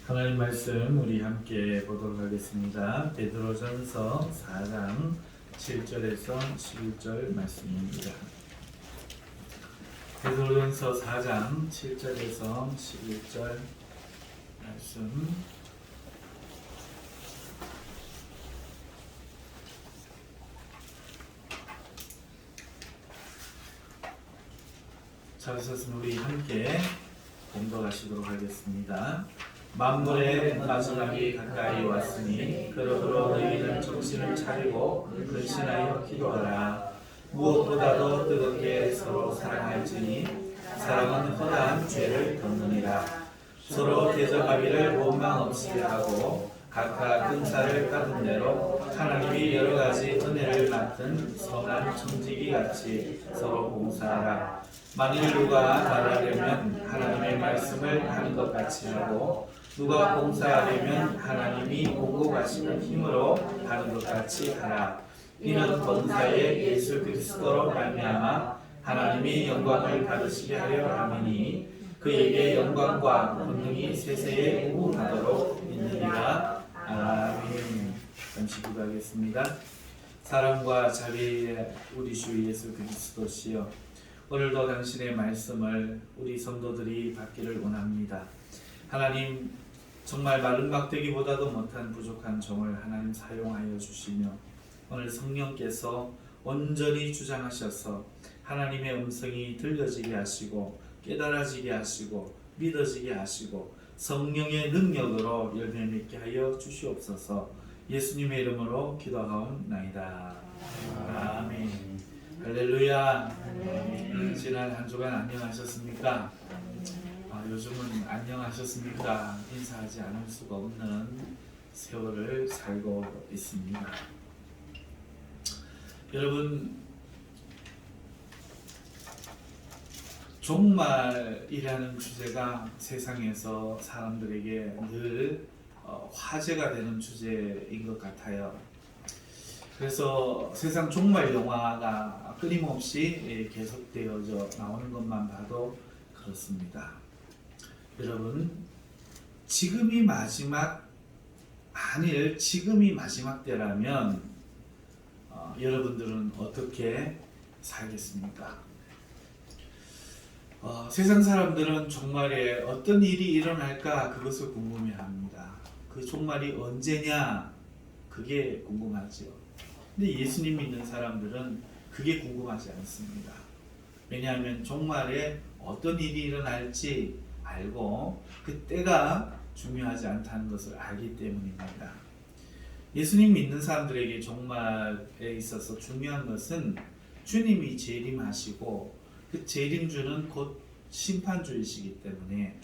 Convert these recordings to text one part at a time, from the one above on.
하나님 말씀 우리 함께 보도록 하겠습니다. 베드로전서 4장 7절에서 11절 말씀입니다. 베드로전서 4장 7절에서 11절 말씀. 찾으셨으면 우리 함께 공독하시도록 하겠습니다. 만물의 마지막이 가까이 왔으니 그러므로 너희는 정신을 차리고 근신하여 기도하라. 무엇보다도 뜨겁게 서로 사랑할지니 사랑은 허다한 죄를 덮느니라. 서로 대적하기를 원망 없이 하고 각각 은사를 받은 대로 하나님이 여러 가지 은혜를 맡은 선한 청지기 같이 서로 봉사하라. 만일 누가 말하려면 하나님의 말씀을 하는 것 같이 하고 누가 봉사하려면 하나님이 공급하시는 힘으로 하는 것 같이 하라. 이는 범사에 예수 그리스도로 말미암아 하나님이 영광을 받으시게 하려 함이니 그에게 영광과 권능이 세세에 우분하도록 있느니라. 아멘. 잠시 기도하겠습니다. 사랑과 자비의 우리 주 예수 그리스도시여, 오늘도 당신의 말씀을 우리 성도들이 받기를 원합니다. 하나님, 정말 마른 막대기보다도 못한 부족한 종을 하나님 사용하여 주시며 오늘 성령께서 온전히 주장하셔서 하나님의 음성이 들려지게 하시고 깨달아지게 하시고 믿어지게 하시고 성령의 능력으로 열매 맺게 하여 주시옵소서. 예수님의 이름으로 기도하옵나이다. 아멘. 할렐루야. 지난 한 주간 안녕하셨습니까? 요즘은 안녕하셨습니까? 인사하지 않을 수가 없는 세월을 살고 있습니다. 여러분, 종말이라는 주제가 세상에서 사람들에게 늘 화제가 되는 주제인 것 같아요. 그래서 세상 종말 영화가 끊임없이 계속되어져 나오는 것만 봐도 그렇습니다. 여러분, 지금이 마지막 때라면 여러분들은 어떻게 살겠습니까? 세상 사람들은 종말에 어떤 일이 일어날까 그것을 궁금해합니다. 그 종말이 언제냐 그게 궁금하죠. 근데 예수님 믿는 사람들은 그게 궁금하지 않습니다. 왜냐하면 종말에 어떤 일이 일어날지 알고 그 때가 중요하지 않다는 것을 알기 때문입니다. 예수님 믿는 사람들에게 종말에 있어서 중요한 것은 주님이 재림하시고 그 재림주는 곧 심판주이시기 때문에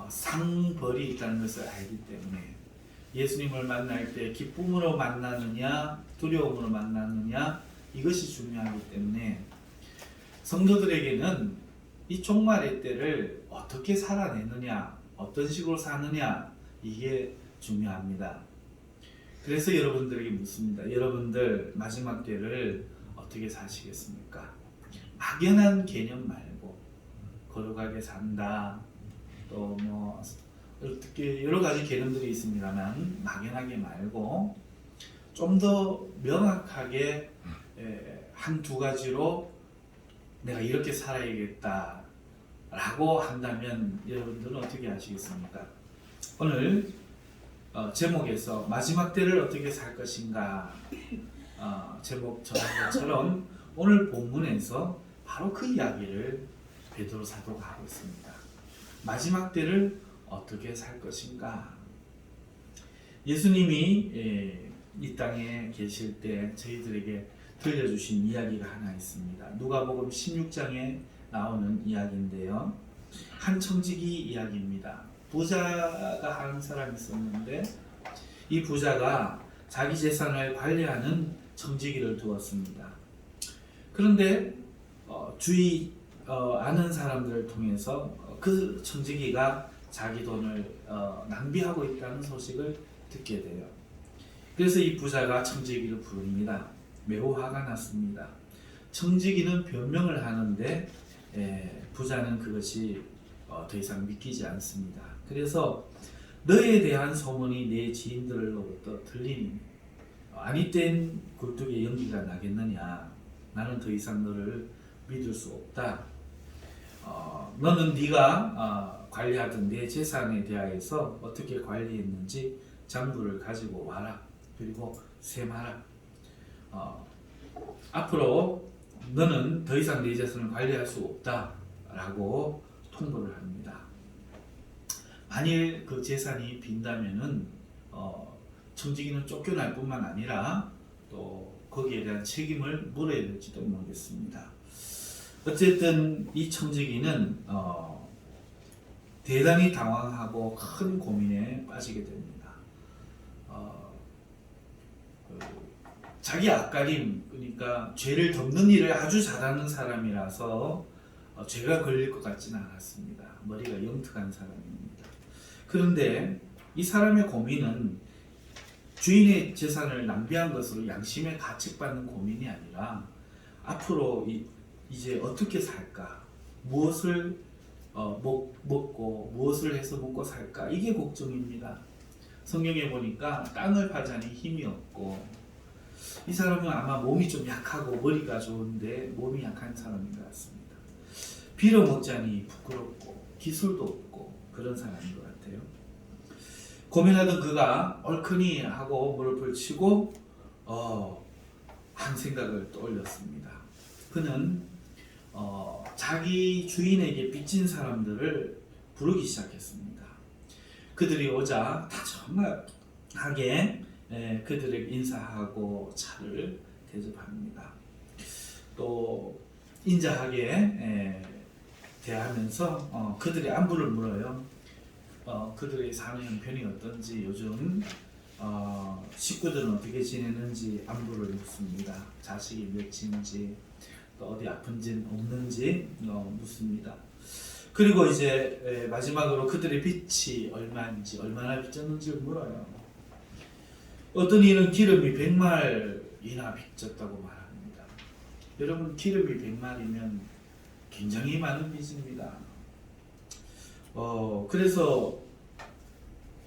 상벌이 있다는 것을 알기 때문에 예수님을 만날 때 기쁨으로 만나느냐 두려움으로 만나느냐 이것이 중요하기 때문에 성도들에게는 이 종말의 때를 어떻게 살아내느냐 어떤 식으로 사느냐 이게 중요합니다. 그래서 여러분들에게 묻습니다. 여러분들 마지막 때를 어떻게 사시겠습니까? 막연한 개념 말고 거룩하게 산다, 또 뭐 어떻게 여러 가지 개념들이 있습니다만 막연하게 말고 좀 더 명확하게 한두 가지로 내가 이렇게 살아야겠다 라고 한다면 여러분들은 어떻게 하시겠습니까? 오늘 제목에서 마지막 때를 어떻게 살 것인가 제목 정한 것처럼 오늘 본문에서 바로 그 이야기를 베드로 사도가 하고 있습니다. 마지막 때를 어떻게 살 것인가? 예수님이 이 땅에 계실 때 저희들에게 들려주신 이야기가 하나 있습니다. 누가복음 16장에 나오는 이야기인데요. 한 청지기 이야기입니다. 부자가 한 사람이 있었는데 이 부자가 자기 재산을 관리하는 청지기를 두었습니다. 그런데 주위 아는 사람들을 통해서 그 청지기가 자기 돈을 낭비하고 있다는 소식을 듣게 돼요. 그래서 이 부자가 청지기를 부릅니다. 매우 화가 났습니다. 청지기는 변명을 하는데 부자는 그것이 더 이상 믿기지 않습니다. 그래서 너에 대한 소문이 내 지인들로부터 들리니 아니 땐 굴뚝에 연기가 나겠느냐. 나는 더 이상 너를 믿을 수 없다. 너는 네가 관리하던 내 재산에 대하여서 어떻게 관리했는지 장부를 가지고 와라. 그리고 세마라. 앞으로 너는 더 이상 내 재산을 관리할 수 없다 라고 통보를 합니다. 만일 그 재산이 빈다면은 청지기는 쫓겨날 뿐만 아니라 또 거기에 대한 책임을 물어야 될지도 모르겠습니다. 어쨌든 이 청지기는 대단히 당황하고 큰 고민에 빠지게 됩니다. 자기 앞가림, 그러니까 죄를 덮는 일을 아주 잘하는 사람이라서 죄가 걸릴 것 같지는 않았습니다. 머리가 영특한 사람입니다. 그런데 이 사람의 고민은 주인의 재산을 낭비한 것으로 양심에 가책받는 고민이 아니라 앞으로 이제 어떻게 살까, 무엇을 먹고 무엇을 해서 먹고 살까, 이게 걱정입니다. 성경에 보니까 땅을 파자니 힘이 없고, 이 사람은 아마 몸이 좀 약하고 머리가 좋은데 몸이 약한 사람인 것 같습니다. 빌어먹자니 부끄럽고 기술도 없고 그런 사람인 것 같아요. 고민하던 그가 얼큰이 하고 무릎을 치고 한 생각을 떠올렸습니다. 그는 자기 주인에게 빚진 사람들을 부르기 시작했습니다. 그들이 오자 다정하게 그들에게 인사하고 차를 대접합니다. 또 인자하게 대하면서 그들의 안부를 물어요. 그들의 사는 형편이 어떤지, 요즘 식구들은 어떻게 지내는지 안부를 묻습니다. 자식이 몇인지, 또 어디 아픈지 없는지 묻습니다. 그리고 이제 마지막으로 그들의 빚이 얼마인지, 얼마나 빚졌는지를 물어요. 어떤 이는 기름이 100말이나 빚졌다고 말합니다. 여러분, 기름이 100말이면 굉장히 많은 빚입니다. 그래서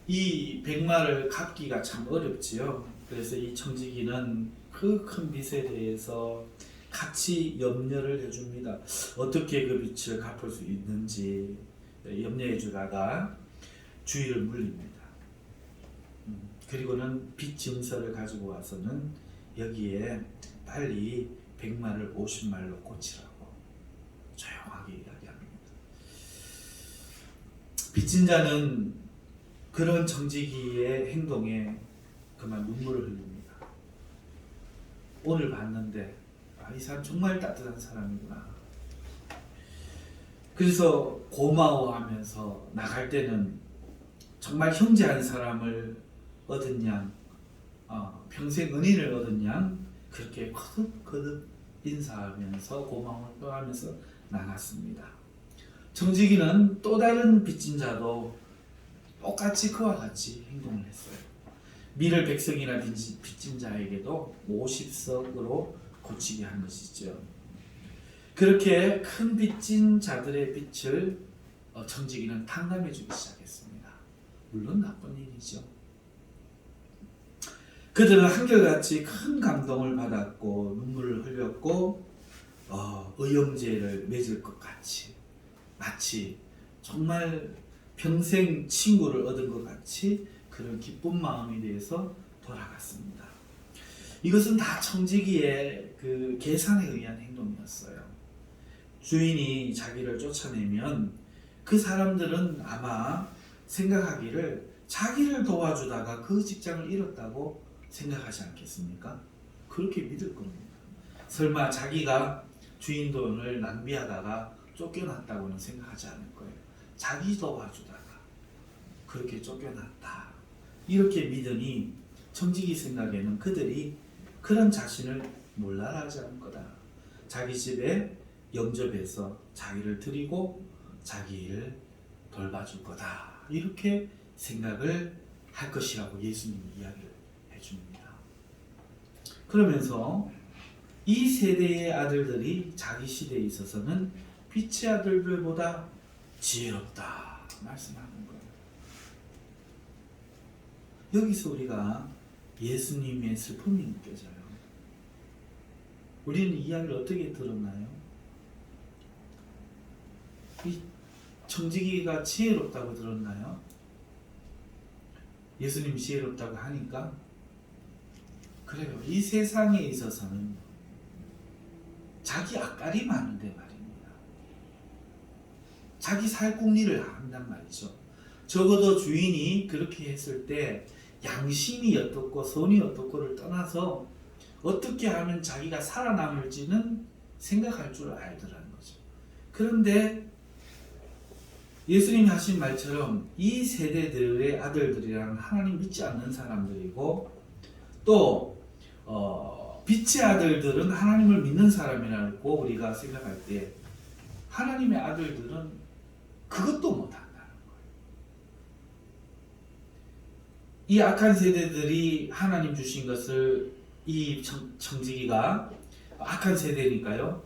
이 100말을 갚기가 참 어렵지요. 그래서 이 청지기는 그 큰 빚에 대해서 같이 염려를 해줍니다. 어떻게 그 빚을 갚을 수 있는지 염려해 주다가 주의를 물립니다. 그리고는 빚 증서를 가지고 와서는 여기에 빨리 100말을 50말로 고치라고 조용하게 이야기합니다. 빚진 자는 그런 청지기의 행동에 그만 눈물을 흘립니다. 오늘 봤는데 이 사람 정말 따뜻한 사람이구나. 그래서 고마워하면서 나갈 때는 정말 형제 한 사람을 얻은 양, 평생 은인을 얻은 양, 그렇게 거듭거듭 인사하면서 고마워하면서 나갔습니다. 청지기는 또 다른 빚진 자도 똑같이 그와 같이 행동을 했어요. 밀을 백성이나 빚진 자에게도 50석으로 고치게 한 것이죠. 그렇게 큰 빚진 자들의 빚을 청지기는 탕감해 주기 시작했습니다. 물론 나쁜 일이죠. 그들은 한결같이 큰 감동을 받았고 눈물을 흘렸고 의형제를 맺을 것 같이, 마치 정말 평생 친구를 얻은 것 같이 그런 기쁜 마음이 돼서 돌아갔습니다. 이것은 다 청지기의 그 계산에 의한 행동이었어요. 주인이 자기를 쫓아내면 그 사람들은 아마 생각하기를 자기를 도와주다가 그 직장을 잃었다고 생각하지 않겠습니까? 그렇게 믿을 겁니다. 설마 자기가 주인 돈을 낭비하다가 쫓겨났다고는 생각하지 않을 거예요. 자기 도와주다가 그렇게 쫓겨났다, 이렇게 믿으니 청지기 생각에는 그들이 그런 자신을 몰라라 하지 않을 거다. 자기 집에 영접해서 자기를 드리고 자기 일을 돌봐줄 거다, 이렇게 생각을 할 것이라고 예수님이 이야기를 해줍니다. 그러면서 이 세대의 아들들이 자기 시대에 있어서는 빛의 아들들보다 지혜롭다 말씀하는 거예요. 여기서 우리가 예수님의 슬픔이 느껴져요. 우리는 이 이야기를 어떻게 들었나요? 이 청지기가 지혜롭다고 들었나요? 예수님이 지혜롭다고 하니까? 그래요. 이 세상에 있어서는 자기 앞가림 하는데 말입니다. 자기 살궁리를 한단 말이죠. 적어도 주인이 그렇게 했을 때 양심이 어떻고 선이 어떻고를 떠나서 어떻게 하면 자기가 살아남을지는 생각할 줄 알더라는 거죠. 그런데 예수님이 하신 말처럼 이 세대들의 아들들이란 하나님 믿지 않는 사람들이고 또 빛의 아들들은 하나님을 믿는 사람이라고 우리가 생각할 때 하나님의 아들들은 그것도 못한다는 거예요. 이 악한 세대들이 하나님 주신 것을 이 청지기가 악한 세대니까요.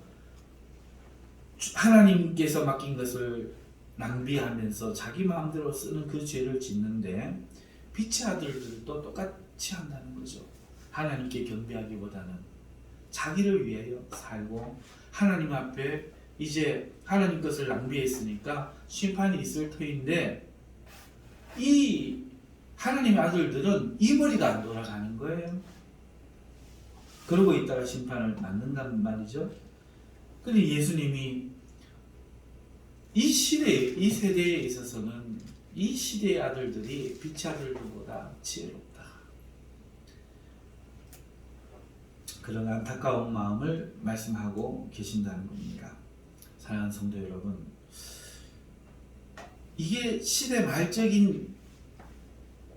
하나님께서 맡긴 것을 낭비하면서 자기 마음대로 쓰는 그 죄를 짓는데 빛의 아들들도 똑같이 한다는 거죠. 하나님께 경배하기보다는 자기를 위하여 살고 하나님 앞에 이제 하나님 것을 낭비했으니까 심판이 있을 터인데 이 하나님의 아들들은 이 머리가 안 돌아가는 거예요. 그러고 있다가 심판을 맞는단 말이죠. 근데 예수님이 이 시대에, 이 세대에 있어서는 이 시대의 아들들이 빛의 아들들보다 지혜롭다. 그런 안타까운 마음을 말씀하고 계신다는 겁니다. 사랑하는 성도 여러분, 이게 시대 말적인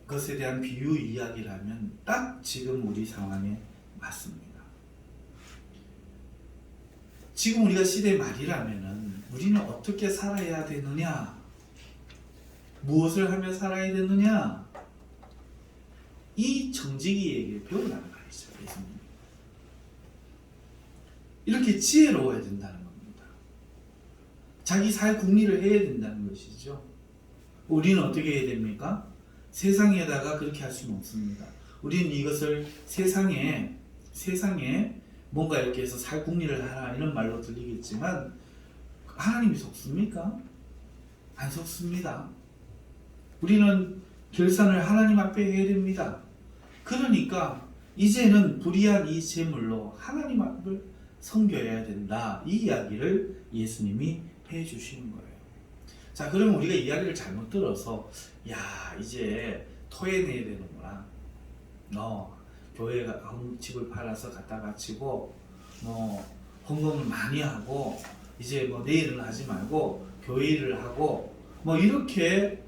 것에 대한 비유 이야기라면 딱 지금 우리 상황에 맞습니다. 지금 우리가 시대 말이라면은 우리는 어떻게 살아야 되느냐? 무엇을 하며 살아야 되느냐? 이 청지기에게 배우라는 말이죠. 예수님. 이렇게 지혜로워야 된다는 겁니다. 자기 살 궁리를 해야 된다는 것이죠. 우리는 어떻게 해야 됩니까? 세상에다가 그렇게 할 수는 없습니다. 우리는 이것을 세상에 뭔가 이렇게 해서 살 궁리를 하라 이런 말로 들리겠지만 하나님이 속습니까? 안 속습니다. 우리는 결산을 하나님 앞에 해야 됩니다. 그러니까 이제는 불의한 이 재물로 하나님 앞을 섬겨야 된다. 이 이야기를 예수님이 해주시는 거예요. 자, 그러면 우리가 이야기를 잘못 들어서 야, 이제 토해내야 되는구나. 교회가 집을 팔아서 갖다 바치고 헌금을 많이 하고 이제 내일은 하지 말고 교회 일을 하고 이렇게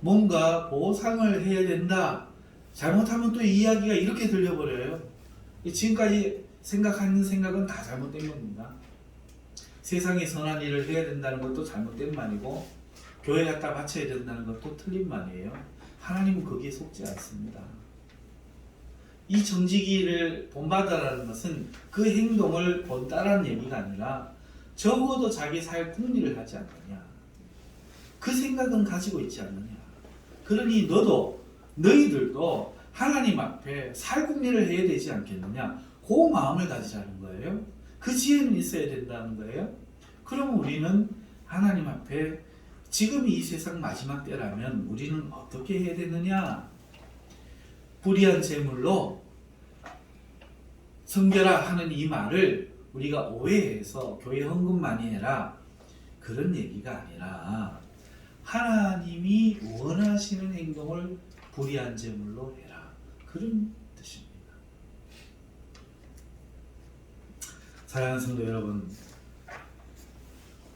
뭔가 보상을 해야 된다. 잘못하면 또 이 이야기가 이렇게 들려버려요. 지금까지 생각하는 생각은 다 잘못된 겁니다. 세상에 선한 일을 해야 된다는 것도 잘못된 말이고 교회 갖다 바쳐야 된다는 것도 틀린 말이에요. 하나님은 거기에 속지 않습니다. 이 청지기를 본받아라는 것은 그 행동을 본따라는 얘기가 아니라 적어도 자기 살 궁리를 하지 않느냐. 그 생각은 가지고 있지 않느냐. 그러니 너희들도 하나님 앞에 살 궁리를 해야 되지 않겠느냐. 그 마음을 가지자는 거예요. 그 지혜는 있어야 된다는 거예요. 그럼 우리는 하나님 앞에 지금 이 세상 마지막 때라면 우리는 어떻게 해야 되느냐. 불의한 재물로 섬겨라 하는 이 말을 우리가 오해해서 교회 헌금 많이 해라 그런 얘기가 아니라 하나님이 원하시는 행동을 불의한 재물로 해라 그런 뜻입니다. 사랑하는 성도 여러분,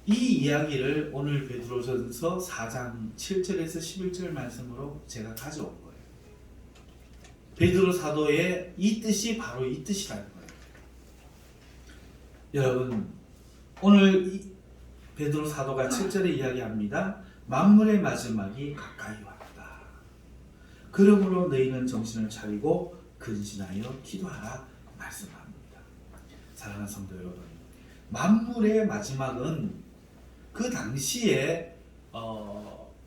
이 이야기를 오늘 베드로전서 4장 7절에서 11절 말씀으로 제가 가져온 거예요. 베드로 사도의 이 뜻이 바로 이 뜻이라는 거예요. 여러분, 오늘 베드로 사도가 7절에 이야기합니다. 만물의 마지막이 가까이 왔다. 그러므로 너희는 정신을 차리고 근신하여 기도하라 말씀합니다. 사랑하는 성도 여러분, 만물의 마지막은 그 당시에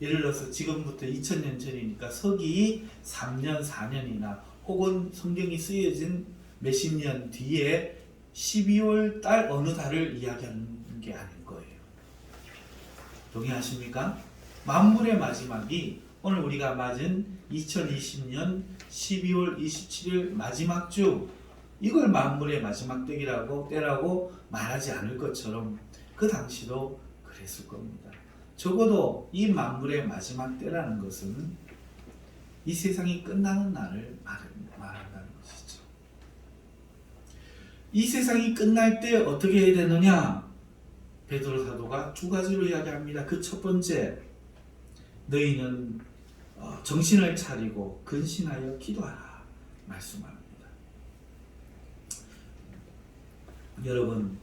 예를 들어서 지금부터 2000년 전이니까 서기 3년, 4년이나 혹은 성경이 쓰여진 몇십 년 뒤에 12월 달 어느 달을 이야기하는 게 아닐 거예요. 동의하십니까? 만물의 마지막이 오늘 우리가 맞은 2020년 12월 27일 마지막 주, 이걸 만물의 마지막 때라고 말하지 않을 것처럼 그 당시도 그랬을 겁니다. 적어도 이 만물의 마지막 때라는 것은 이 세상이 끝나는 날을 말한다는 것이죠. 이 세상이 끝날 때 어떻게 해야 되느냐? 베드로 사도가 두 가지로 이야기합니다. 그 첫 번째, 너희는 정신을 차리고 근신하여 기도하라 말씀합니다. 여러분,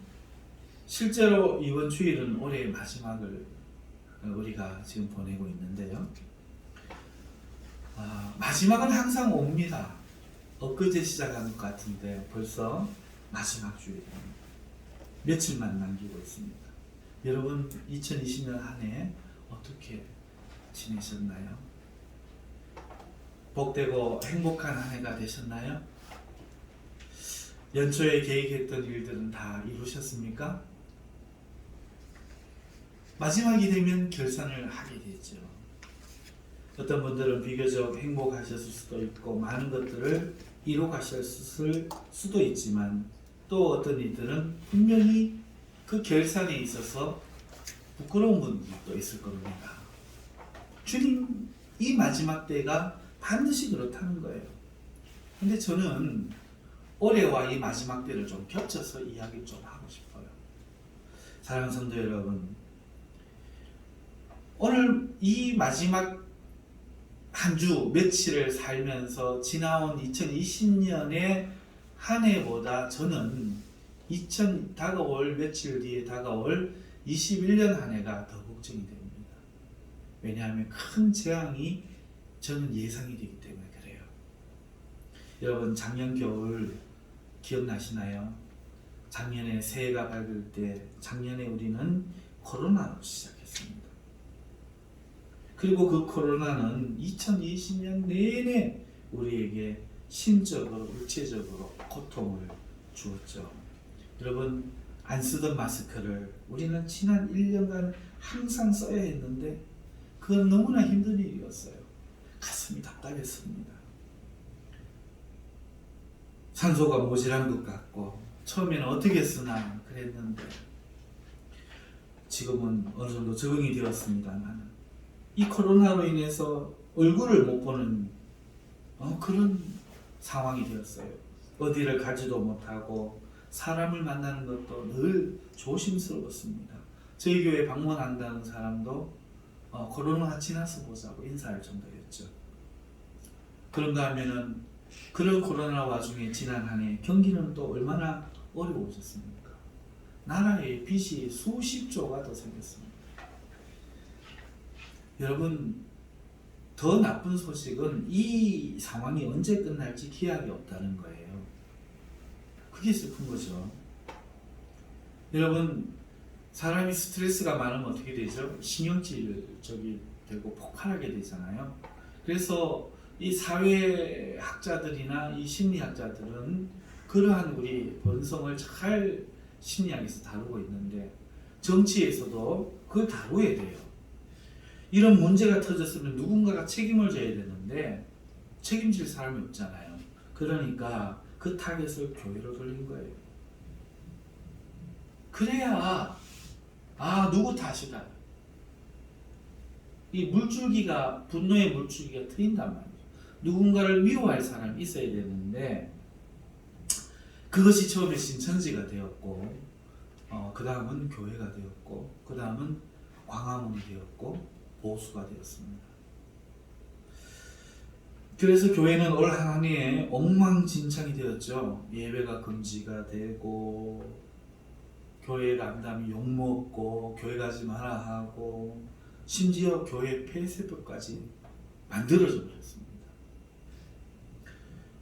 실제로 이번 주일은 올해의 마지막을 우리가 지금 보내고 있는데요. 마지막은 항상 옵니다. 엊그제 시작한 것 같은데 벌써 마지막 주일입니다. 며칠만 남기고 있습니다. 여러분 2020년 한 해 어떻게 지내셨나요? 복되고 행복한 한 해가 되셨나요? 연초에 계획했던 일들은 다 이루셨습니까? 마지막이 되면 결산을 하게 되죠. 어떤 분들은 비교적 행복하셨을 수도 있고 많은 것들을 이루가셨을 수도 있지만 또 어떤 이들은 분명히 그 결산에 있어서 부끄러운 분들도 있을 겁니다. 주님, 이 마지막 때가 반드시 그렇다는 거예요. 근데 저는 올해와 이 마지막 때를 좀 겹쳐서 이야기 좀 하고 싶어요. 사랑하는 성도 여러분, 오늘 이 마지막 한 주 며칠을 살면서 지나온 2020년의 한 해보다 저는 다가올 며칠 뒤에 다가올 21년 한 해가 더 걱정이 됩니다. 왜냐하면 큰 재앙이 저는 예상이 되기 때문에 그래요. 여러분, 작년 겨울 기억나시나요? 작년에 새해가 밝을 때 작년에 우리는 코로나로 시작했습니다. 그리고 그 코로나는 2020년 내내 우리에게 심적으로 육체적으로 고통을 주었죠. 여러분, 안 쓰던 마스크를 우리는 지난 1년간 항상 써야 했는데 그건 너무나 힘든 일이었어요. 가슴이 답답했습니다. 산소가 모자란 것 같고 처음에는 어떻게 쓰나 그랬는데 지금은 어느 정도 적응이 되었습니다만 이 코로나로 인해서 얼굴을 못 보는 그런 상황이 되었어요. 어디를 가지도 못하고 사람을 만나는 것도 늘 조심스러웠습니다. 저희 교회 방문한다는 사람도 코로나가 지나서 보자고 인사할 정도였죠. 그런가 하면은 그런 코로나 와중에 지난 한 해 경기는 또 얼마나 어려워졌습니까? 나라에 빚이 수십조가 더 생겼습니다. 여러분, 더 나쁜 소식은 이 상황이 언제 끝날지 기약이 없다는 거예요. 그게 슬픈 거죠. 여러분, 사람이 스트레스가 많으면 어떻게 되죠? 신경질적이 되고 폭발하게 되잖아요. 그래서 이 사회학자들이나 이 심리학자들은 그러한 우리 본성을 잘 심리학에서 다루고 있는데 정치에서도 그걸 다루어야 돼요. 이런 문제가 터졌으면 누군가가 책임을 져야 되는데 책임질 사람이 없잖아요. 그러니까 그 타겟을 교회로 돌린 거예요. 그래야 누구 탓이다. 이 물줄기가 분노의 물줄기가 트인단 말이에요. 누군가를 미워할 사람이 있어야 되는데 그것이 처음에 신천지가 되었고 그 다음은 교회가 되었고 그 다음은 광화문이 되었고 보수가 되었습니다. 그래서 교회는 올 한 해에 엉망진창이 되었죠. 예배가 금지가 되고 교회 간담이 욕먹고 교회 가지 마라 하고 심지어 교회 폐쇄법까지 만들어져 버렸습니다.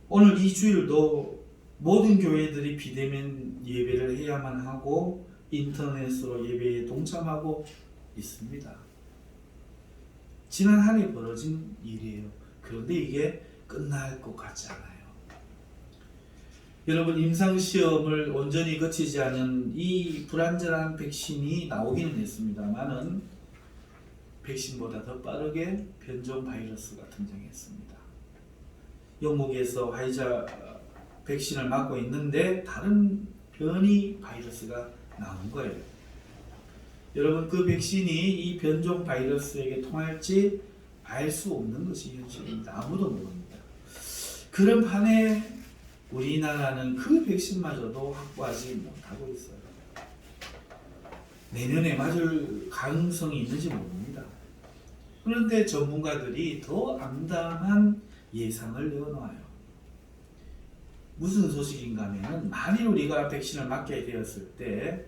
오늘 이 주일도 모든 교회들이 비대면 예배를 해야만 하고 인터넷으로 예배에 동참하고 있습니다. 지난 한 해 벌어진 일이에요. 그런데 이게 끝날 것 같지 않아요. 여러분, 임상시험을 온전히 거치지 않은 이 불안전한 백신이 나오기는 했습니다만은 백신보다 더 빠르게 변종 바이러스가 등장했습니다. 영국에서 화이자 백신을 맞고 있는데 다른 변이 바이러스가 나온 거예요. 여러분, 그 백신이 이 변종 바이러스에게 통할지 알 수 없는 것이 현실입니다. 아무도 모릅니다. 그런 판에 우리나라는 그 백신마저도 확보하지 못하고 있어요. 내년에 맞을 가능성이 있는지 모릅니다. 그런데 전문가들이 더 암담한 예상을 내어놓아요. 무슨 소식인가 하면은, 만일 우리가 백신을 맞게 되었을 때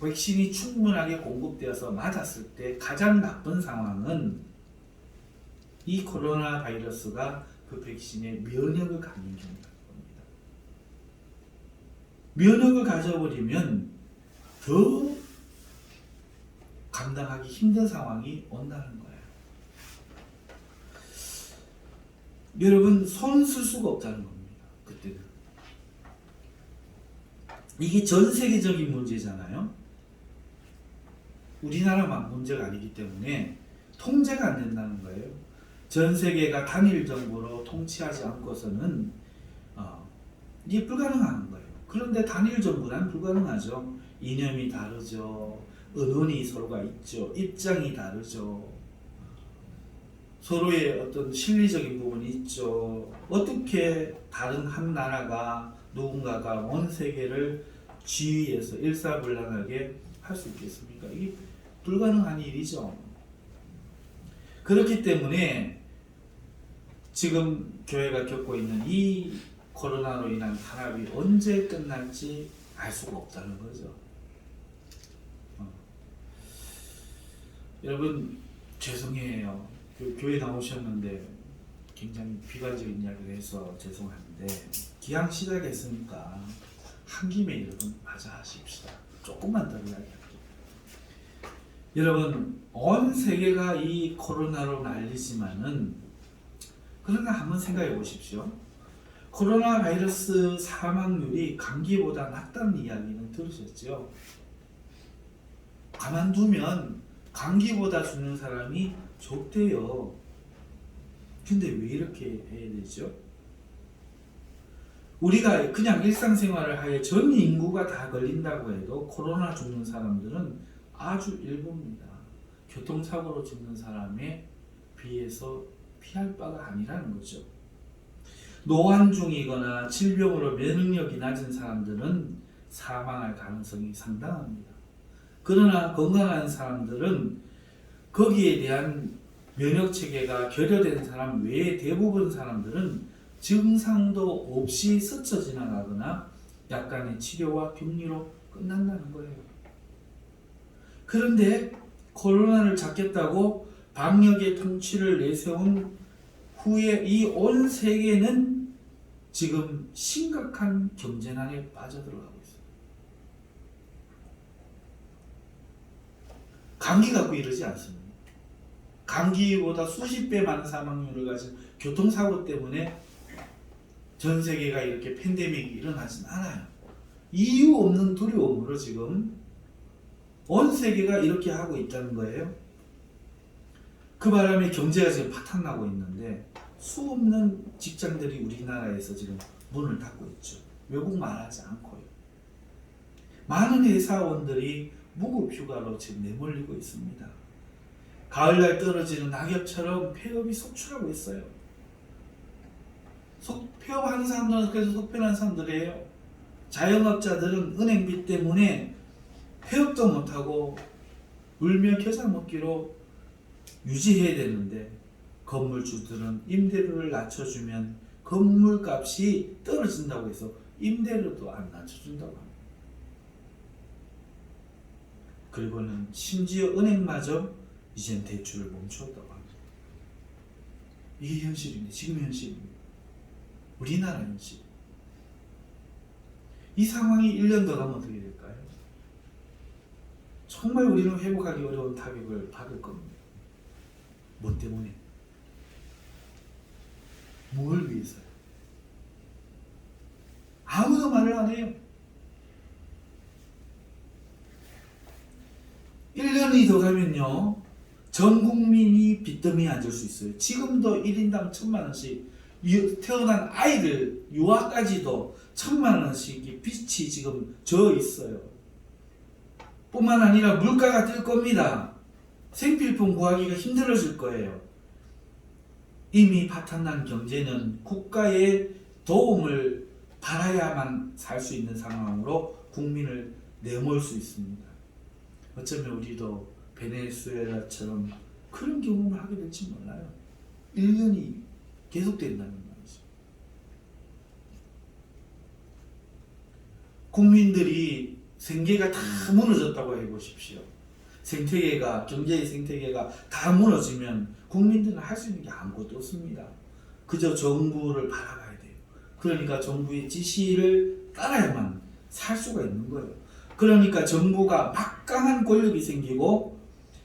백신이 충분하게 공급되어서 맞았을 때 가장 나쁜 상황은 이 코로나 바이러스가 그 백신의 면역을 갖는 경우가 겁니다. 면역을 가져버리면 더 감당하기 힘든 상황이 온다는 거예요. 여러분, 손 쓸 수가 없다는 겁니다. 그때는. 이게 전 세계적인 문제잖아요. 우리나라만 문제가 아니기 때문에 통제가 안 된다는 거예요. 전 세계가 단일 정부로 통치하지 않고서는 이게 불가능한 거예요. 그런데 단일 정부란 불가능하죠. 이념이 다르죠. 언론이 서로가 있죠. 입장이 다르죠. 서로의 어떤 실리적인 부분이 있죠. 어떻게 다른 한 나라가 누군가가 온 세계를 지휘해서 일사불란하게 할 수 있겠습니까? 이게 불가능한 일이죠. 그렇기 때문에 지금 교회가 겪고 있는 이 코로나로 인한 탄압이 언제 끝날지 알 수가 없다는 거죠. 여러분, 죄송해요. 교회 나오셨는데 굉장히 비관적인 이야기를 해서 죄송한데, 기왕 시작했으니까 한 김에 여러분 맞아 하십시다. 조금만 더 이야기할게요. 여러분, 온 세계가 이 코로나로 난리지만은, 그러나 한번 생각해 보십시오. 코로나 바이러스 사망률이 감기보다 낮다는 이야기는 들으셨죠? 가만두면 감기보다 죽는 사람이 적대요. 근데 왜 이렇게 해야 되죠? 우리가 그냥 일상생활을 하여 전 인구가 다 걸린다고 해도 코로나 죽는 사람들은 아주 일부입니다. 교통사고로 죽는 사람에 비해서 피할 바가 아니라는 거죠. 노환 중이거나 질병으로 면역력이 낮은 사람들은 사망할 가능성이 상당합니다. 그러나 건강한 사람들은 거기에 대한 면역체계가 결여된 사람 외에 대부분 사람들은 증상도 없이 스쳐 지나가거나 약간의 치료와 격리로 끝난다는 거예요. 그런데 코로나를 잡겠다고 방역의 통치를 내세운 후에 이 온 세계는 지금 심각한 경제난에 빠져들어가고 있어요. 감기 갖고 이러지 않습니다. 감기보다 수십 배 많은 사망률을 가진 교통사고 때문에 전 세계가 이렇게 팬데믹이 일어나진 않아요. 이유 없는 두려움으로 지금 온 세계가 이렇게 하고 있다는 거예요. 그 바람에 경제가 지금 파탄나고 있는데 수없는 직장들이 우리나라에서 지금 문을 닫고 있죠. 외국 말하지 않고요. 많은 회사원들이 무급휴가로 지금 내몰리고 있습니다. 가을날 떨어지는 낙엽처럼 폐업이 속출하고 있어요. 폐업하는 사람들은 그래서 속편한 사람들이에요. 자영업자들은 은행비 때문에 폐업도 못하고 울며 겨자 먹기로 유지해야 되는데, 건물주들은 임대료를 낮춰주면 건물값이 떨어진다고 해서 임대료도 안 낮춰준다고 합니다. 그리고는 심지어 은행마저 이젠 대출을 멈추었다고 합니다. 이게 현실입니다. 지금 현실입니다. 우리나라 현실. 이 상황이 1년 더 가면 어떻게 될까요? 정말 우리는 회복하기 어려운 타격을 받을 겁니다. 뭐 때문에? 뭘 위해서요? 아무도 말을 안 해요. 1년이 더 가면요, 전 국민이 빚더미에 앉을 수 있어요. 지금도 1인당 1,000만 원씩, 태어난 아이들 유아까지도 1,000만 원씩 빚이 지금 져 있어요. 뿐만 아니라 물가가 뛸 겁니다. 생필품 구하기가 힘들어질 거예요. 이미 파탄난 경제는 국가의 도움을 받아야만 살 수 있는 상황으로 국민을 내몰 수 있습니다. 어쩌면 우리도 베네수엘라처럼 그런 경험을 하게 될지 몰라요. 1년이 계속된다는 말이죠. 국민들이 생계가 다 무너졌다고 해보십시오. 생태계가, 경제의 생태계가 다 무너지면 국민들은 할 수 있는 게 아무것도 없습니다. 그저 정부를 바라봐야 돼요. 그러니까 정부의 지시를 따라야만 살 수가 있는 거예요. 그러니까 정부가 막강한 권력이 생기고,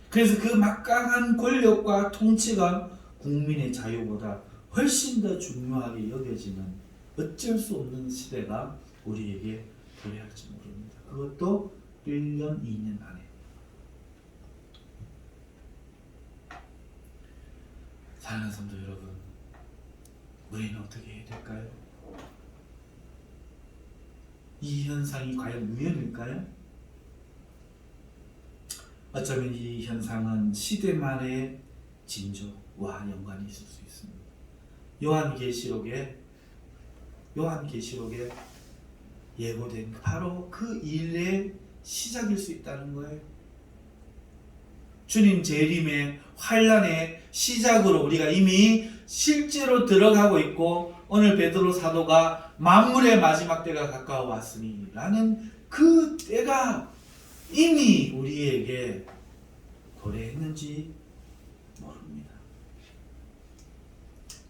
그래서 그 막강한 권력과 통치가 국민의 자유보다 훨씬 더 중요하게 여겨지는 어쩔 수 없는 시대가 우리에게 도래할지 모릅니다. 그것도 1년, 2년 안에. 사랑하는 성도 여러분, 우리는 어떻게 해야 될까요? 이 현상이 과연 우연일까요? 어쩌면 이 현상은 시대만의 징조와 연관이 있을 수 있습니다. 요한계시록에 예고된 바로 그 일의 시작일 수 있다는 거예요. 주님 재림의 환란의 시작으로 우리가 이미 실제로 들어가고 있고, 오늘 베드로 사도가 만물의 마지막 때가 가까워 왔으니 라는 그 때가 이미 우리에게 도래했는지 모릅니다.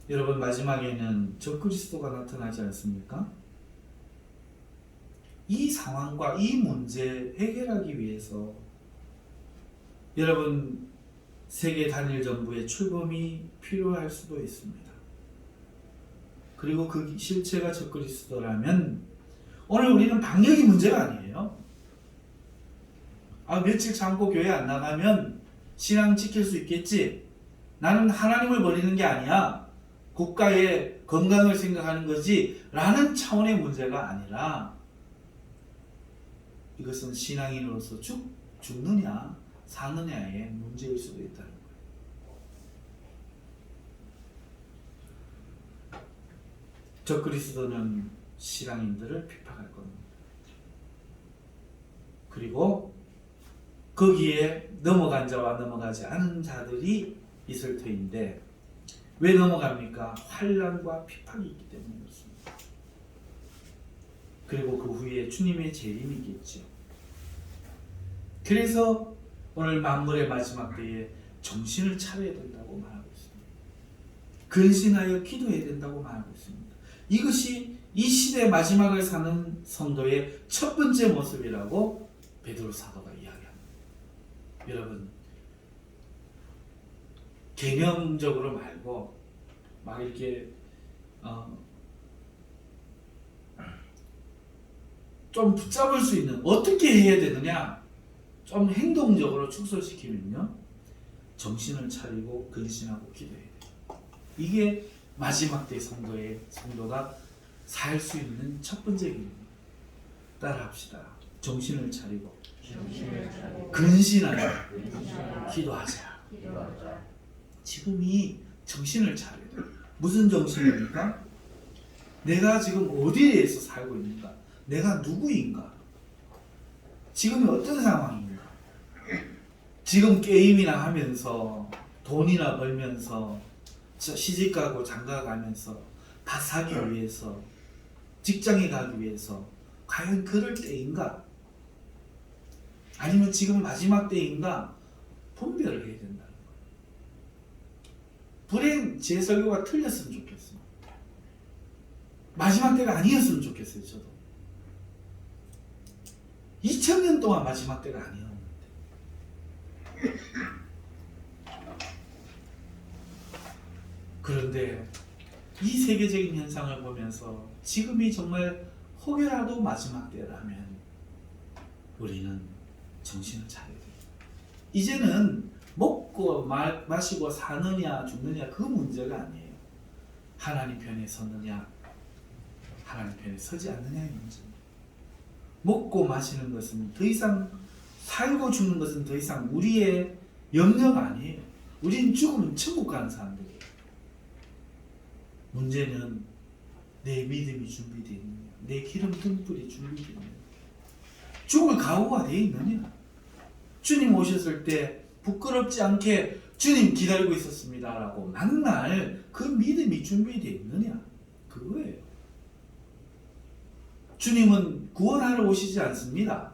여러분, 마지막에는 적그리스도가 나타나지 않습니까? 이 상황과 이 문제 해결하기 위해서 여러분, 세계 단일 정부의 출범이 필요할 수도 있습니다. 그리고 그 실체가 적그리스도라면 오늘 우리는 방역이 문제가 아니에요. 며칠 참고 교회 안 나가면 신앙 지킬 수 있겠지. 나는 하나님을 버리는 게 아니야. 국가의 건강을 생각하는 거지. 라는 차원의 문제가 아니라, 이것은 신앙인으로서 죽느냐 사느냐의 문제일 수도 있다는 거예요. 적그리스도는 신앙인들을 핍박할 겁니다. 그리고 거기에 넘어간 자와 넘어가지 않은 자들이 있을 터인데, 왜 넘어갑니까? 환난과 핍박이 있기 때문에 그렇습니다. 그리고 그 후에 주님의 재림이겠죠. 그래서 오늘 만물의 마지막 때에 정신을 차려야 된다고 말하고 있습니다. 근신하여 기도해야 된다고 말하고 있습니다. 이것이 이 시대의 마지막을 사는 성도의 첫 번째 모습이라고 베드로 사도가 이야기합니다. 여러분, 개념적으로 말고 막 이렇게 좀 붙잡을 수 있는, 어떻게 해야 되느냐, 좀 행동적으로 축소시키면요, 정신을 차리고 근신하고 기도해야 돼요. 이게 마지막 때 성도가 살 수 있는 첫 번째 길입니다. 따라합시다. 정신을 차리고 근신하여 기도하자. 지금이 정신을 차려야 돼요. 무슨 정신입니까? 내가 지금 어디에서 살고 있는가? 내가 누구인가? 지금이 어떤 상황인가? 지금 게임이나 하면서 돈이나 벌면서 시집가고 장가가면서 다 사기 위해서, 직장에 가기 위해서 과연 그럴 때인가? 아니면 지금 마지막 때인가? 분별을 해야 된다는 거예요. 불행 제 설교가 틀렸으면 좋겠어요. 마지막 때가 아니었으면 좋겠어요. 저도 2000년 동안 마지막 때가 아니었는데, 그런데 이 세계적인 현상을 보면서 지금이 정말 혹여라도 마지막 때라면 우리는 정신을 차려야 됩니다. 이제는 먹고 마시고 사느냐 죽느냐 그 문제가 아니에요. 하나님 편에 서느냐 하나님 편에 서지 않느냐의 문제입니다. 먹고 마시는 것은 더 이상, 살고 죽는 것은 더 이상 우리의 영역 아니에요. 우리는 죽으면 천국 가는 사람들이에요. 문제는 내 믿음이 준비되어 있느냐, 내 기름 등불이 준비되어 있느냐, 죽을 각오가 되어 있느냐. 주님 오셨을 때 부끄럽지 않게 주님 기다리고 있었습니다 라고 만날 그 믿음이 준비되어 있느냐, 그거예요. 주님은 구원하러 오시지 않습니다.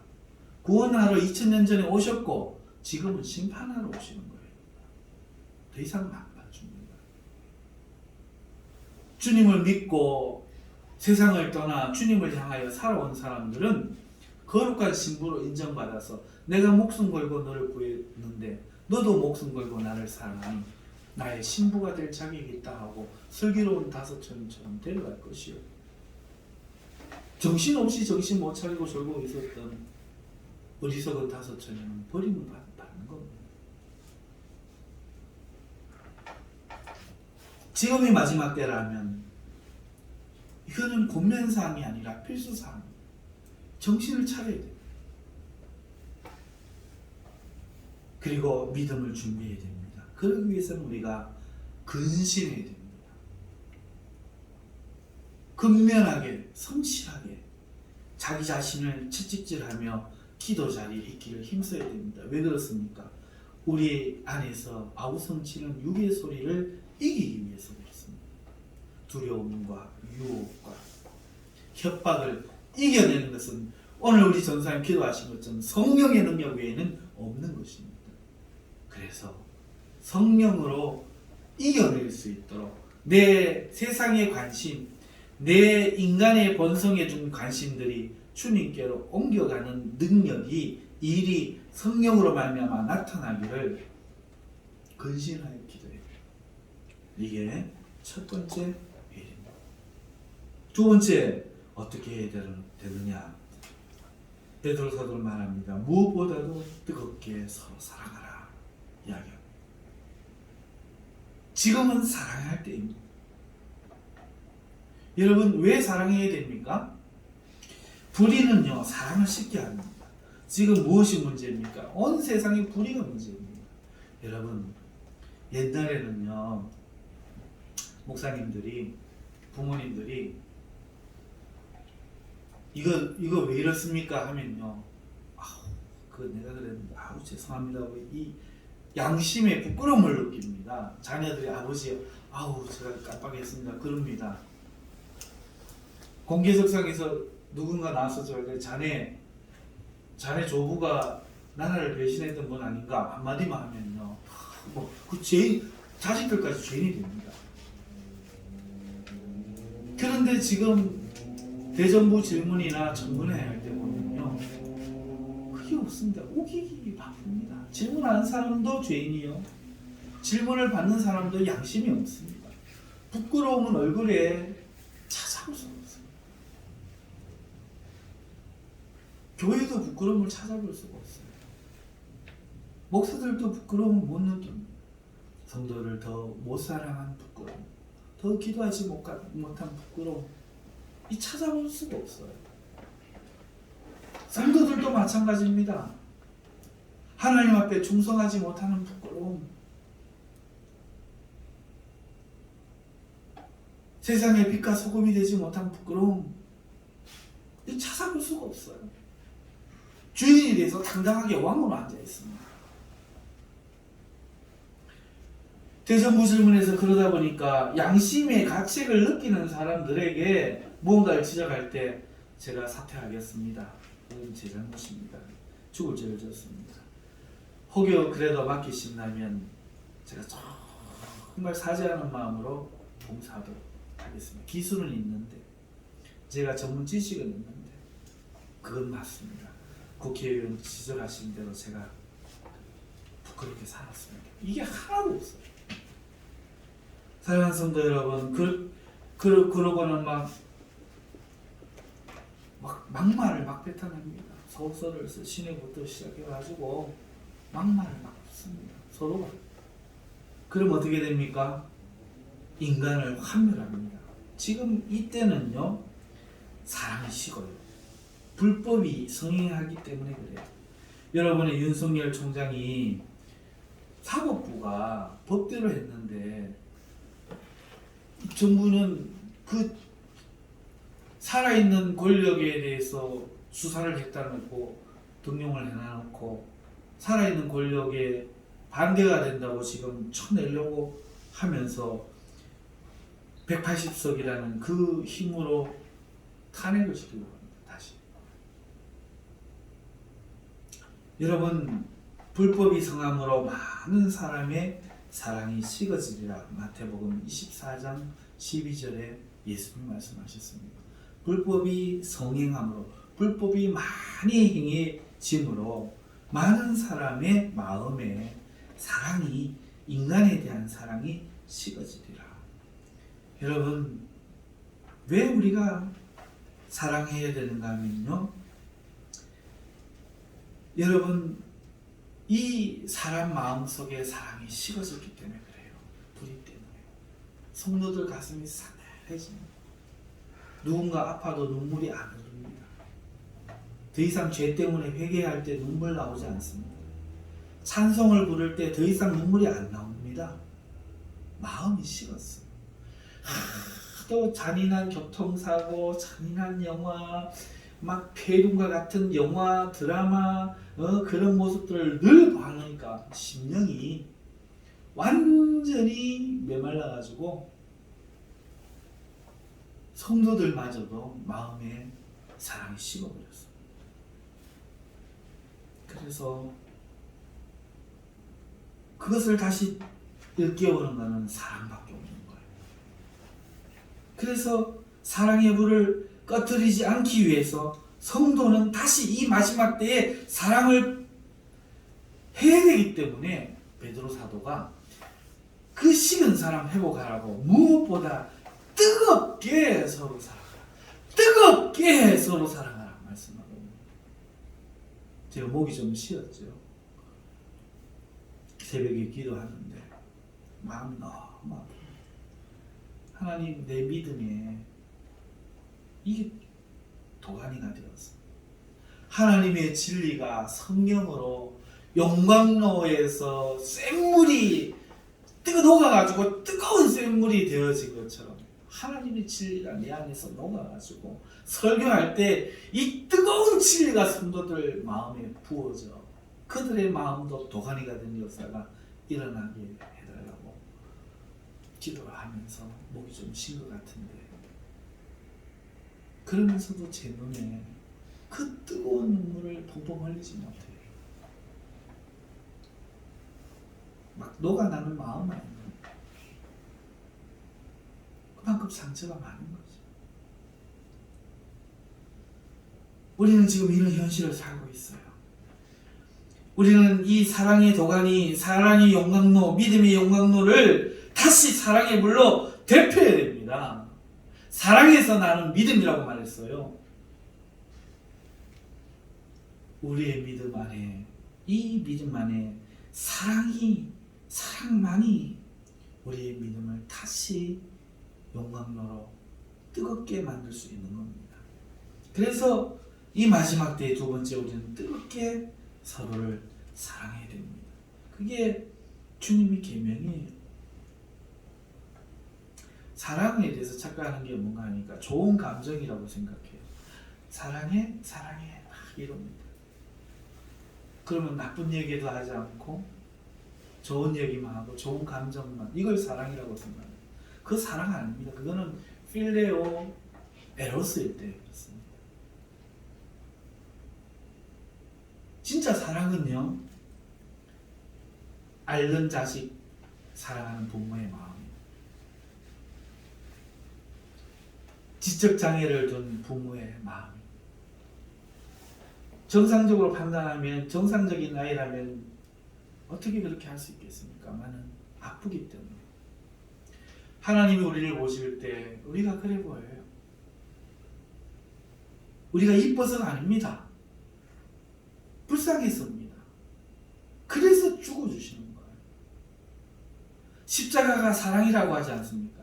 구원하러 2000년 전에 오셨고 지금은 심판하러 오시는 거예요. 더 이상 안 봐줍니다. 주님을 믿고 세상을 떠나 주님을 향하여 살아온 사람들은 거룩한 신부로 인정받아서 내가 목숨 걸고 너를 구했는데 너도 목숨 걸고 나를 사랑하니 나의 신부가 될 자격이 있다 하고 슬기로운 다섯처럼 데려갈 것이요. 정신없이 정신 못 차리고 졸고 있었던 어리석은 다섯처녀는 버림을 받는 겁니다. 지금이 마지막 때라면 이거는 권면사항이 아니라 필수사항입니다. 정신을 차려야 돼요. 그리고 믿음을 준비해야 됩니다. 그러기 위해서는 우리가 근신해야 됩니다. 근면하게 성실하게 자기 자신을 채찍질하며 기도 자리에 있기를 힘써야 됩니다. 왜 그렇습니까? 우리 안에서 아우성치는 육의 소리를 이기기 위해서 그렇습니다. 두려움과 유혹과 협박을 이겨내는 것은 오늘 우리 전사님 기도하신 것처럼 성령의 능력 외에는 없는 것입니다. 그래서 성령으로 이겨낼 수 있도록 내 세상의 관심, 내 인간의 본성에 둔 관심들이 주님께로 옮겨가는 능력이, 일이 성령으로 말미암아 나타나기를 근신하여 기도해요. 이게 첫 번째 일입니다. 두 번째, 어떻게 해야 되느냐? 베드로 사도는 말합니다. 무엇보다도 뜨겁게 서로 사랑하라 이야기합니다. 지금은 사랑할 때입니다. 여러분, 왜 사랑해야 됩니까? 불의는요, 사랑을 쉽게 합니다. 지금 무엇이 문제입니까? 온 세상에 불의가 문제입니다. 여러분, 옛날에는요, 목사님들이, 부모님들이 이거 왜 이렇습니까? 하면요, 내가 그랬는데, 죄송합니다. 이 양심의 부끄러움을 느낍니다. 자녀들이 아버지, 제가 깜빡했습니다. 그럽니다. 공개석상에서 누군가 나와서 자네 조부가 나라를 배신했던 분 아닌가 한마디만 하면요, 자식들까지 죄인이 됩니다. 그런데 지금 대정부 질문이나 청문회 할 때 보면요, 그게 없습니다. 우기기 바쁩니다. 질문하는 사람도 죄인이요, 질문을 받는 사람도 양심이 없습니다. 부끄러움은 얼굴에 찾아볼 수 없습니다. 교회도 부끄러움을 찾아볼 수가 없어요. 목사들도 부끄러움을 못 느낍니다. 성도를 더 못 사랑한 부끄러움, 더 기도하지 못한 부끄러움, 이 찾아볼 수가 없어요. 성도들도 마찬가지입니다. 하나님 앞에 충성하지 못하는 부끄러움, 세상의 빛과 소금이 되지 못한 부끄러움, 이 찾아볼 수가 없어요. 주인에 대해서 당당하게 왕으로 앉아 있습니다. 대정부 질문에서 그러다 보니까 양심의 가책을 느끼는 사람들에게 무언가를 지적할 때 제가 사퇴하겠습니다. 그건 제 잘못입니다. 죽을 죄를 졌습니다. 혹여 그래도 맡기신다면 제가 정말 사죄하는 마음으로 봉사하도록 하겠습니다. 기술은 있는데, 제가 전문 지식은 있는데, 그건 맞습니다. 국회의원 지적하신 대로 제가 부끄럽게 살았습니다. 이게 하나도 없어요. 사랑하는 성도 여러분, 그러고는 막말을 막 뱉어냅니다. 소설을 시내부터 시작해가지고 막말을 막 씁니다. 서로가. 그럼 어떻게 됩니까? 인간을 환멸합니다. 지금 이때는요, 사랑이 식어요. 불법이 성행하기 때문에 그래요. 여러분의 윤석열 총장이 사법부가 법대로 했는데 정부는 그 살아있는 권력에 대해서 수사를 했다놓고 등용을 해놔놓고 살아있는 권력에 반대가 된다고 지금 쳐내려고 하면서 180석이라는 그 힘으로 탄핵을 시키려고 합니다. 다시. 여러분, 불법이 성함으로 많은 사람의 사랑이 식어지리라. 마태복음 24장 12절에 예수님 말씀하셨습니다. 불법이 성행함으로, 불법이 많이 행해짐으로 많은 사람의 마음에 사랑이, 인간에 대한 사랑이 식어지리라. 여러분, 왜 우리가 사랑해야 되는가 하면요, 여러분, 이 사람 마음속에 사랑이 식어졌기 때문에 그래요. 불의 때문에. 성도들 가슴이 싸늘해집니다. 누군가 아파도 눈물이 안 흐릅니다. 더 이상 죄 때문에 회개할 때 눈물 나오지 않습니다. 찬송을 부를 때 더 이상 눈물이 안 나옵니다. 마음이 식었어요. 또 잔인한 교통사고, 잔인한 영화, 막 폐륜과 같은 영화, 드라마, 그런 모습들을 늘 봐놓으니까 심령이 완전히 메말라가지고 성도들마저도 마음에 사랑이 식어버렸어요. 그래서 그것을 다시 일깨우는 것은 사랑밖에 없는 거예요. 그래서 사랑의 불을 꺼뜨리지 않기 위해서 성도는 다시 이 마지막 때에 사랑을 해야 되기 때문에 베드로 사도가 그 식은 사람 회복하라고 무엇보다 뜨겁게 서로 사랑하라. 뜨겁게 서로 사랑하라 말씀하고, 제가 목이 좀 쉬었죠. 새벽에 기도하는데 마음이 너무 아파요. 하나님, 내 믿음에 이게 도가니가 되었어. 하나님의 진리가 성령으로 용광로에서 샘물이 녹아가지고 뜨거운 샘물이 되어진 것처럼 하나님의 진리가 내 안에서 녹아가지고 설교할 때 이 뜨거운 진리가 성도들 마음에 부어져 그들의 마음도 도가니가 된 역사가 일어나게 해달라고 기도를 하면서 목이 좀 쉰 것 같은데, 그러면서도 제 눈에 그 뜨거운 눈물을 펑펑 흘리지 못해요. 막 녹아나는 마음 아니에요. 그만큼 상처가 많은 거죠. 우리는 지금 이런 현실을 살고 있어요. 우리는 이 사랑의 도가니, 사랑의 용광로, 믿음의 용광로를 다시 사랑의 물로 데펴야 됩니다. 사랑에서 나는 믿음이라고 말했어요. 우리의 믿음 안에, 이 믿음 안에 사랑만이 우리의 믿음을 다시 용광로로 뜨겁게 만들 수 있는 겁니다. 그래서 이 마지막 때의 두 번째, 우리는 뜨겁게 서로를 사랑해야 됩니다. 그게 주님의 계명이에요. 사랑에 대해서 착각하는 게 뭔가 하니까 좋은 감정이라고 생각해요. 사랑해 막 이럽니다. 그러면 나쁜 얘기도 하지 않고 좋은 얘기만 하고 좋은 감정만, 이걸 사랑이라고 생각해요. 그 사랑 아닙니다. 그거는 필레오 에로스일 때 그렇습니다. 진짜 사랑은요, 앓는 자식 사랑하는 부모의 마음이에요. 지적장애를 둔 부모의 마음. 정상적으로 판단하면, 정상적인 아이라면 어떻게 그렇게 할 수 있겠습니까? 많은 아프기 때문에. 하나님이 우리를 보실 때 우리가 그래 보여요. 우리가 이뻐서가 아닙니다. 불쌍해서입니다. 그래서 죽어주시는 거예요. 십자가가 사랑이라고 하지 않습니까?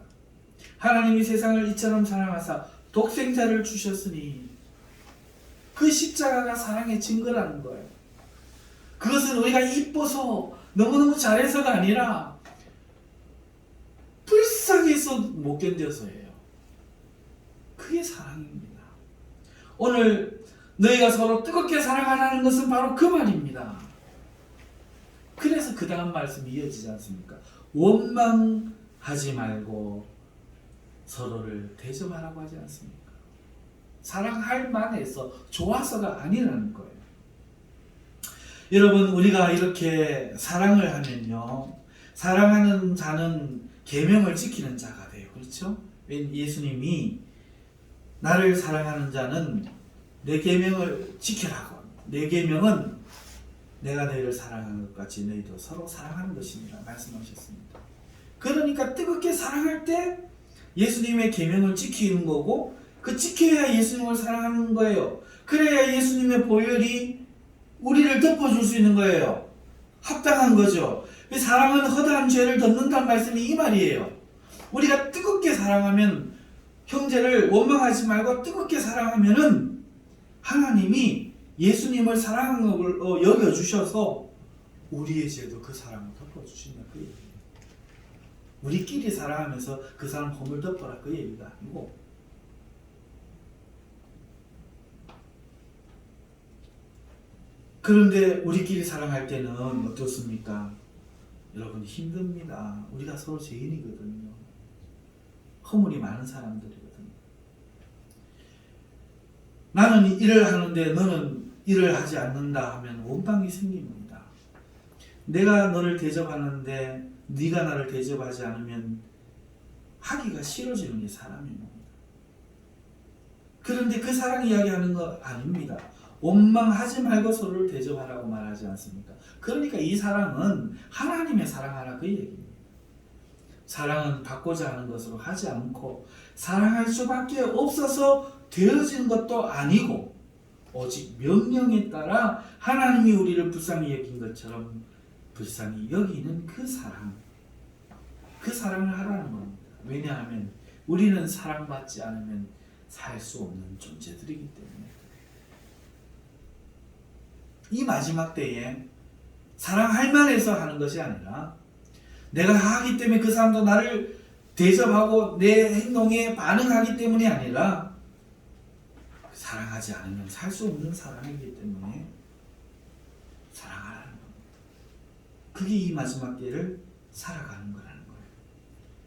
하나님이 세상을 이처럼 사랑하사 독생자를 주셨으니 그 십자가가 사랑의 증거라는 거예요. 그것은 우리가 이뻐서 너무너무 잘해서가 아니라 불쌍해서 못 견뎌서예요. 그게 사랑입니다. 오늘 너희가 서로 뜨겁게 사랑하라는 것은 바로 그 말입니다. 그래서 그 다음 말씀이 이어지지 않습니까? 원망하지 말고 서로를 대접하라고 하지 않습니까? 사랑할 만해서 좋아서가 아니라는 거예요. 여러분, 우리가 이렇게 사랑을 하면요, 사랑하는 자는 계명을 지키는 자가 돼요. 그렇죠? 예수님이 나를 사랑하는 자는 내 계명을 지키라고. 내 계명은 내가 너희를 사랑하는 것 같이 너희도 서로 사랑하는 것입니다. 말씀하셨습니다. 그러니까 뜨겁게 사랑할 때 예수님의 계명을 지키는 거고, 그 지켜야 예수님을 사랑하는 거예요. 그래야 예수님의 보혈이 우리를 덮어줄 수 있는 거예요. 합당한 거죠. 사랑은 허다한 죄를 덮는다는 말씀이 이 말이에요. 우리가 뜨겁게 사랑하면, 형제를 원망하지 말고 뜨겁게 사랑하면은 하나님이 예수님을 사랑한 걸 여겨주셔서 우리의 죄도 그 사랑을 덮어주신다, 그 얘기예요. 우리끼리 사랑하면서 그 사람 허물 덮어라, 그 얘기가 아니고, 그런데 우리끼리 사랑할 때는 어떻습니까? 여러분, 힘듭니다. 우리가 서로 죄인이거든요. 허물이 많은 사람들이거든요. 나는 일을 하는데 너는 일을 하지 않는다 하면 원망이 생깁니다. 내가 너를 대접하는데 네가 나를 대접하지 않으면 하기가 싫어지는 게 사람입니다. 그런데 그 사랑 이야기하는 거 아닙니다. 원망하지 말고 서로를 대접하라고 말하지 않습니까? 그러니까 이 사랑은 하나님의 사랑하라, 그 얘기입니다. 사랑은 받고자 하는 것으로 하지 않고 사랑할 수밖에 없어서 되어진 것도 아니고 오직 명령에 따라 하나님이 우리를 불쌍히 여긴 것처럼 불쌍히 여기는 그 사랑, 그 사랑을 하라는 겁니다. 왜냐하면 우리는 사랑받지 않으면 살 수 없는 존재들이기 때문에. 이 마지막 때에 사랑할 만해서 하는 것이 아니라 내가 하기 때문에 그 사람도 나를 대접하고 내 행동에 반응하기 때문이 아니라 사랑하지 않으면 살 수 없는 사랑이기 때문에 사랑하라는 겁니다. 그게 이 마지막 때를 살아가는 거라는 거예요.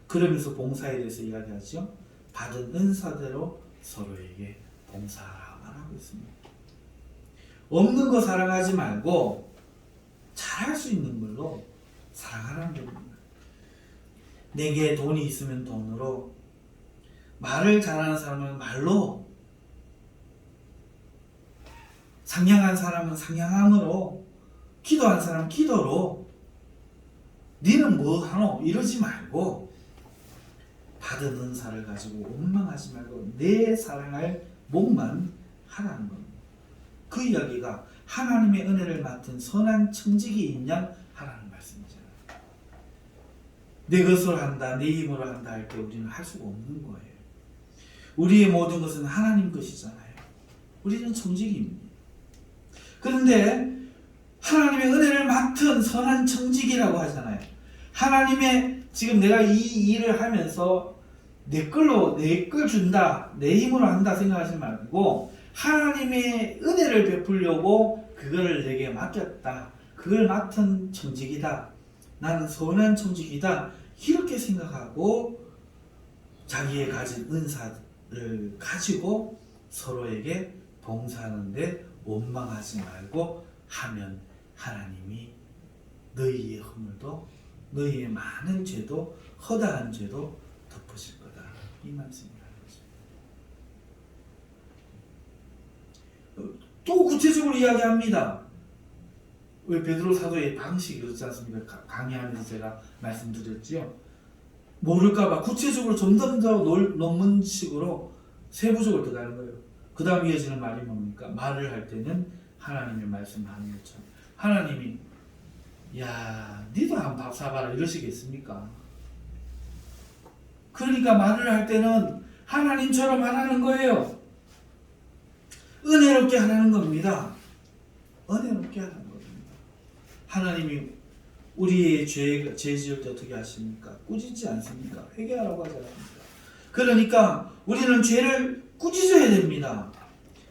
그러면서 봉사에 대해서 이야기하죠. 받은 은사대로 서로에게 봉사하라 말하고 있습니다. 없는 거 사랑하지 말고 잘할 수 있는 걸로 사랑하라는 겁니다. 내게 돈이 있으면 돈으로, 말을 잘하는 사람은 말로, 상냥한 사람은 상냥함으로, 기도한 사람은 기도로, 니는 뭐 하노? 이러지 말고 받은 은사를 가지고 원망하지 말고 내 사랑할 목만 하라는 겁니다. 그 이야기가 하나님의 은혜를 맡은 선한 청지기 있냐 하라는 말씀이잖아요. 내 것을 한다, 내 힘으로 한다 할 때 우리는 할 수가 없는 거예요. 우리의 모든 것은 하나님 것이잖아요. 우리는 청지기입니다. 그런데 하나님의 은혜를 맡은 선한 청지기라고 하잖아요. 하나님의, 지금 내가 이 일을 하면서 내 걸로 내 걸 준다, 내 힘으로 한다 생각하지 말고 하나님의 은혜를 베풀려고 그거를 내게 맡겼다, 그걸 맡은 청지기다, 나는 선한 청지기다, 이렇게 생각하고 자기의 가진 은사를 가지고 서로에게 봉사하는데 원망하지 말고 하면 하나님이 너희의 허물도, 너희의 많은 죄도, 허다한 죄도 덮으실 거다, 이 말씀입니다. 또 구체적으로 이야기합니다. 왜 베드로 사도의 방식이 그렇지 않습니까? 강의하면서 제가 말씀드렸지요. 모를까봐 구체적으로 점점 더 논문 식으로 세부적으로 들어가는 거예요. 그 다음 이어지는 말이 뭡니까? 말을 할 때는 하나님의 말씀하는 것처럼. 하나님이 야 니도 한 밥 사봐라 이러시겠습니까? 그러니까 말을 할 때는 하나님처럼 하라는 거예요. 은혜롭게 하라는 겁니다. 은혜롭게 하라는 겁니다. 하나님이 우리의 죄 지을 때 어떻게 하십니까? 꾸짖지 않습니까? 회개하라고 하지 않습니까? 그러니까 우리는 죄를 꾸짖어야 됩니다.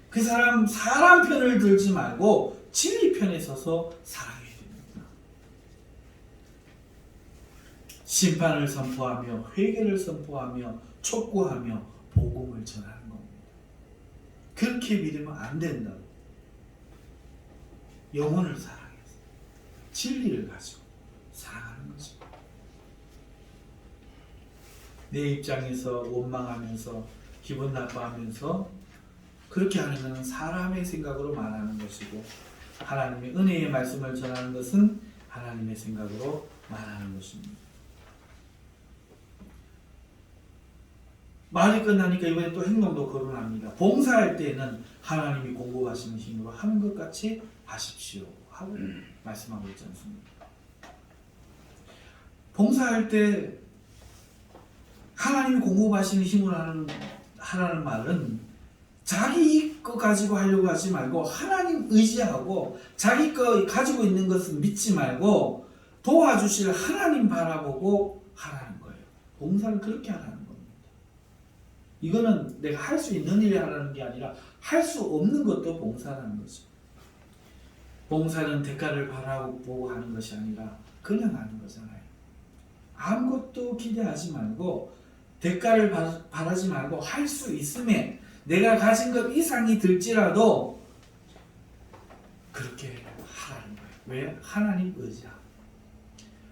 그 사람 편을 들지 말고 진리 편에 서서 사랑해야 됩니다. 심판을 선포하며 회개를 선포하며 촉구하며 복음을 전하는 겁니다. 그렇게 믿으면 안 된다고. 영혼을 사랑해서 진리를 가지고 사랑하는 거죠. 내 입장에서 원망하면서 기분 나빠하면서 그렇게 하는 것은 사람의 생각으로 말하는 것이고, 하나님의 은혜의 말씀을 전하는 것은 하나님의 생각으로 말하는 것입니다. 말이 끝나니까 이번에 또 행동도 거론합니다. 봉사할 때는 하나님이 공급하시는 힘으로 하는 것 같이 하십시오 하고 말씀하고 있지 않습니까? 봉사할 때 하나님이 공급하시는 힘으로 하라는 말은 자기 거 가지고 하려고 하지 말고 하나님 의지하고 자기 거 가지고 있는 것을 믿지 말고 도와주실 하나님 바라보고 하라는 거예요. 봉사를 그렇게 하라는 겁니다. 이거는 내가 할 수 있는 일을 하라는 게 아니라 할 수 없는 것도 봉사라는 거죠. 봉사는 대가를 바라보고 하는 것이 아니라 그냥 하는 거잖아요. 아무것도 기대하지 말고 대가를 바라지 말고 할 수 있음에 내가 가진 것 이상이 들지라도 그렇게 하라는 거예요. 왜? 하나님 의지야.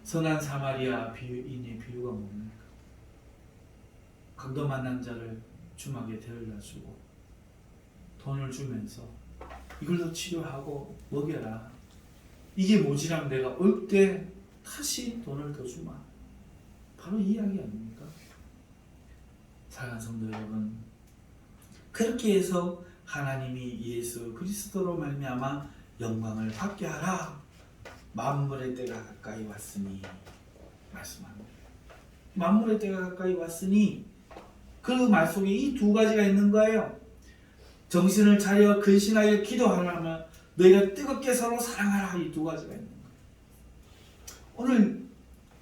선한 사마리아 인의 비유가 뭡니까? 강도 만난 자를 주막에 데려다 주고 돈을 주면서 이걸로 치료하고 먹여라. 이게 모자라면 내가 올 때 다시 돈을 더 주마. 바로 이 이야기 아닙니까? 사랑하는 성도 여러분, 그렇게 해서 하나님이 예수 그리스도로 말미암아 영광을 받게 하라. 만물의 때가 가까이 왔으니 말씀합니다. 만물의 때가 가까이 왔으니 그 말 속에 이 두 가지가 있는 거예요. 정신을 차려 근신하여 기도하라. 너희가 뜨겁게 서로 사랑하라. 이 두 가지가 있는 거예요. 오늘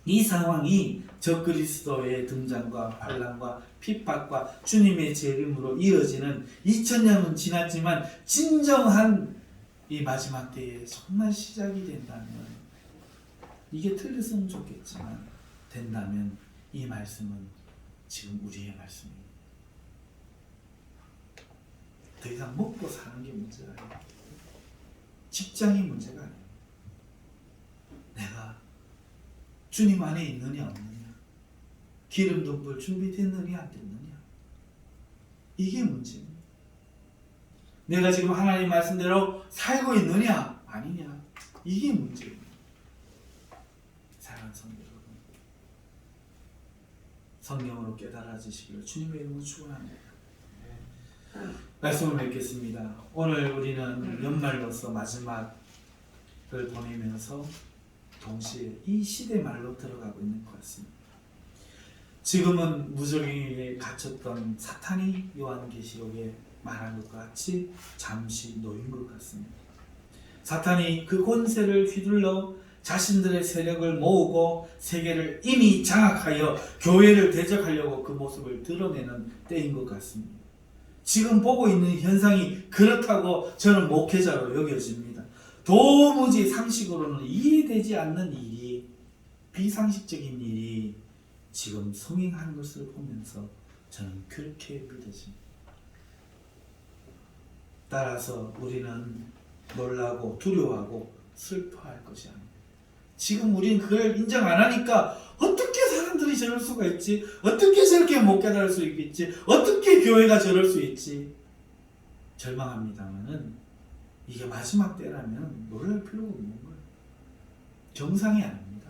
이 상황이 적그리스도의 등장과 반란과 핍박과 주님의 재림으로 이어지는 2000년은 지났지만 진정한 이 마지막 때에 정말 시작이 된다면, 이게 틀렸으면 좋겠지만 된다면 이 말씀은 지금 우리의 말씀입니다. 더 이상 먹고 사는 게 문제가 아니에요. 직장이 문제가 아니에요. 내가 주님 안에 있느냐 없느냐, 기름 덮을 준비됐느냐 안 됐느냐, 이게 문제입니다. 내가 지금 하나님 말씀대로 살고 있느냐 아니냐, 이게 문제입니다. 사랑하는 성도 여러분, 성령으로 깨달아지시기를 주님의 이름으로 축원합니다. 말씀을 맺겠습니다. 오늘 우리는 연말로서 마지막을 보내면서 동시에 이 시대 말로 들어가고 있는 것 같습니다. 지금은 무적행에 갇혔던 사탄이 요한계시록에 말한 것과 같이 잠시 놓인 것 같습니다. 사탄이 그 권세를 휘둘러 자신들의 세력을 모으고 세계를 이미 장악하여 교회를 대적하려고 그 모습을 드러내는 때인 것 같습니다. 지금 보고 있는 현상이 그렇다고 저는 목회자로 여겨집니다. 도무지 상식으로는 이해되지 않는 일이, 비상식적인 일이 지금 성행하는 것을 보면서 저는 그렇게 믿어집니다. 따라서 우리는 놀라고 두려워하고 슬퍼할 것이 아닙니다. 지금 우리는 그걸 인정 안 하니까 어떻게 사람들이 저럴 수가 있지? 어떻게 저렇게 못 깨달을 수 있겠지? 어떻게 교회가 저럴 수 있지? 절망합니다만은 이게 마지막 때라면 놀랄 필요가 없는 거예요. 정상이 아닙니다.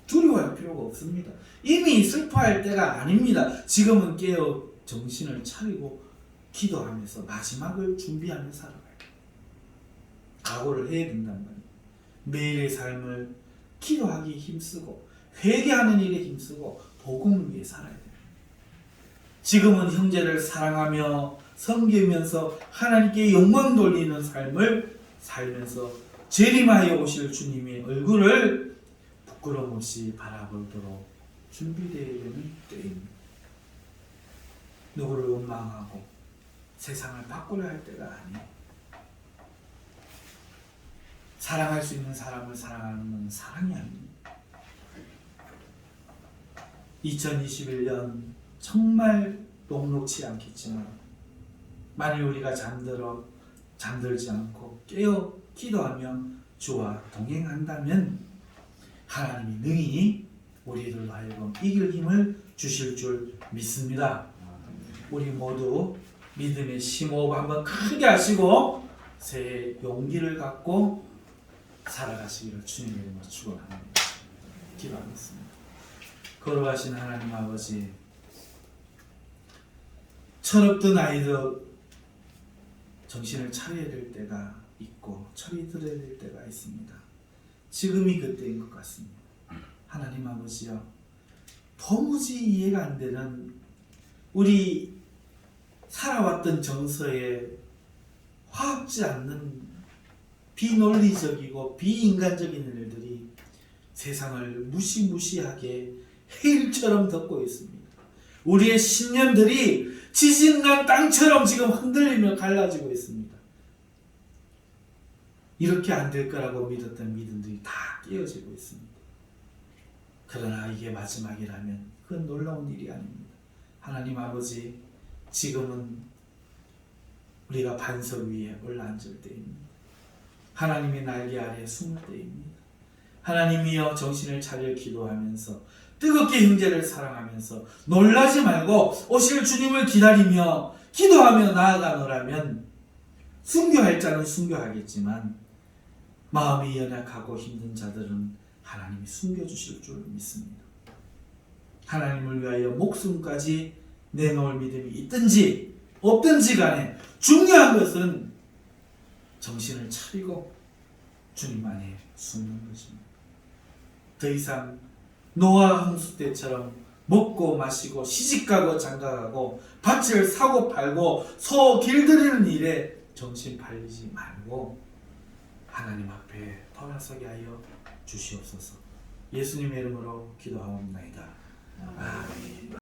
두려워할 슬퍼할 필요가 없습니다. 이미 슬퍼할 때가 아닙니다. 지금은 깨어 정신을 차리고 기도하면서 마지막을 준비하며 살아가요. 각오를 해야 된단 말이에요. 매일의 삶을 기도하기 힘쓰고 회개하는 일에 힘쓰고 복음을 위해 살아야 돼요. 지금은 형제를 사랑하며 섬기면서 하나님께 영광 돌리는 삶을 살면서 재림하여 오실 주님의 얼굴을 부끄럼 없이 바라보도록 준비되어야 되는 때입니다. 누구를 원망하고 세상을 바꾸려 할 때가 아니에요. 사랑할 수 있는 사람을 사랑하는 건 사랑이 아닙니다. 2021년 정말 녹록치 않겠지만 만일 우리가 잠들지 않고 깨어 기도하며 주와 동행한다면 하나님이 능히 우리들로 하여금 이길 힘을 주실 줄 믿습니다. 우리 모두 믿음의 심호흡 한번 크게 하시고 새해 용기를 갖고 살아가시기를 주님의 이름으로 축원합니다. 기도하겠습니다. 걸어가신 하나님 아버지, 철없던 아이들 정신을 차려야 될 때가 있고 철이 들어야 될 때가 있습니다. 지금이 그때인 것 같습니다. 하나님 아버지여, 도무지 이해가 안 되는 우리 살아왔던 정서에 화합지 않는 비논리적이고 비인간적인 일들이 세상을 무시무시하게 해일처럼 덮고 있습니다. 우리의 신념들이 지진난 땅처럼 지금 흔들리며 갈라지고 있습니다. 이렇게 안 될 거라고 믿었던 믿음들이 다 깨어지고 있습니다. 그러나 이게 마지막이라면 그건 놀라운 일이 아닙니다. 하나님 아버지, 지금은 우리가 반석 위에 올라앉을 때입니다. 하나님의 날개 아래 숨을 때입니다. 하나님이여, 정신을 차려 기도하면서 뜨겁게 형제를 사랑하면서 놀라지 말고 오실 주님을 기다리며 기도하며 나아가노라면 순교할 자는 순교하겠지만 마음이 연약하고 힘든 자들은 하나님이 숨겨주실 줄 믿습니다. 하나님을 위하여 목숨까지 내놓을 믿음이 있든지 없든지 간에 중요한 것은 정신을 차리고 주님 안에 숨는 것입니다. 더 이상 노아 홍수 때처럼 먹고 마시고 시집가고 장가가고 밭을 사고 팔고 소 길들이는 일에 정신 팔리지 말고 하나님 앞에 돌아서게 하여 주시옵소서. 예수님의 이름으로 기도하옵나이다. 아멘.